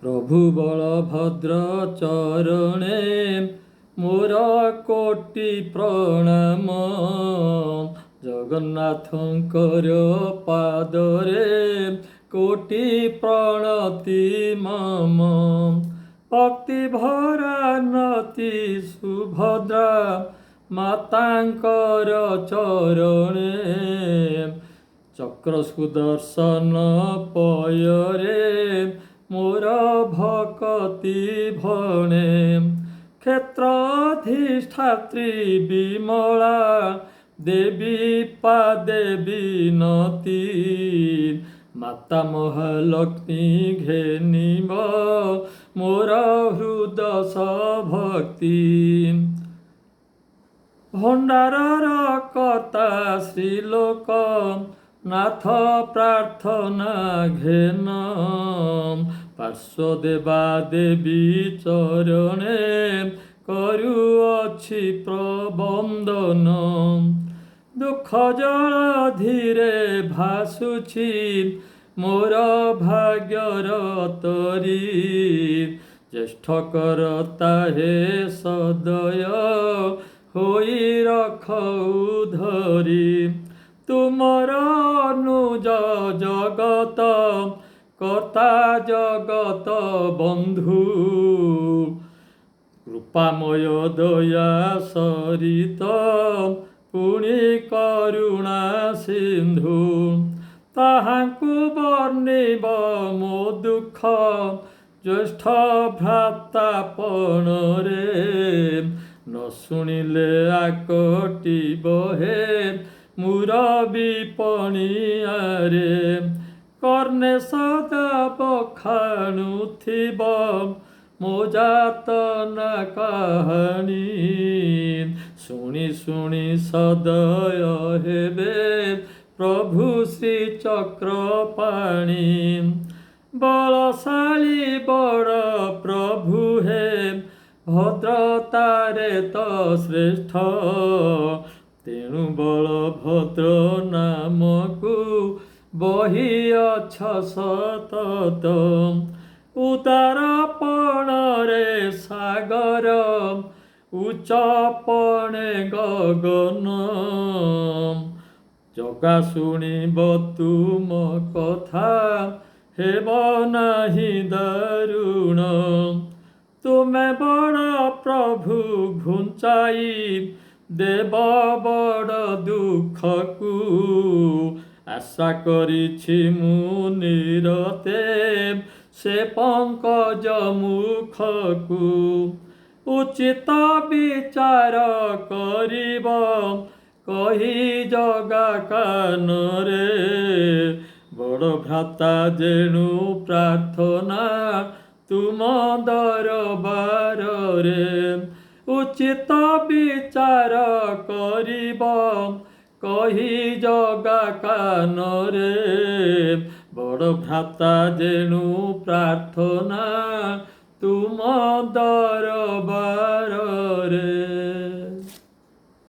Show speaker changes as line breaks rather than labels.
प्रभु बलभद्र चरणे मोर कोटि प्रणाम। जगन्नाथंकर पादरे कोटि प्रणति मम। भक्ति भरा नति सुभद्रा मातांकर चरणे चक्र सुदर्शन पयरे मोर भक्ति भणे। क्षेत्राधिष्ठात्री विमला देवी पादे विनती। माता महालक्ष्मी घेनिब मोर हृदय भक्ति। भंडारर कर्ता श्रीलोक नाथ प्रार्थना घेन। पार्श्वदेवा देवी चरणे करुअछि प्रबंधन। दुख जल धीरे भासुछि मोर भाग्यर तरी। ज्येष्ठ करता हे सदय होई रखऊ धरी। तुमर अनुज जगत कर्ता जगत बंधु। कृपामय दया सरित पुण्य करुणा सिंधु। ताहांकु वर्णिब मो दुख ज्येष्ठ भ्रातापणरे। न शुणिले आकटिब हे मुरबी पणियारे। कर्णे सदा बखाणुथिब मो जातना काहानी। शुणी शुणी सदय हेबे प्रभु श्री चक्रपाणी। बलशाली बड़ प्रभु हे भद्रतारे तो श्रेष्ठ। तेणु बलभद्र नामकु बहिअछ सतत। उदारपणरे सागर उच्चपणे गगन। जगा शुणिब तुम कथा हेब नाही दारुण। तुमे बड़ प्रभु घुंचाई देव बड़ दुखकु। आशा करिछि मु निरते से पंकज मुखकु। उचित विचार करिब कही जगा कानरे। बड़ भ्राता जेणु प्रार्थना तुम दरबारे। उचित विचार करिब कही जगा कानरे। बड़ भ्राता जेणु प्रार्थना तुम दरबारे।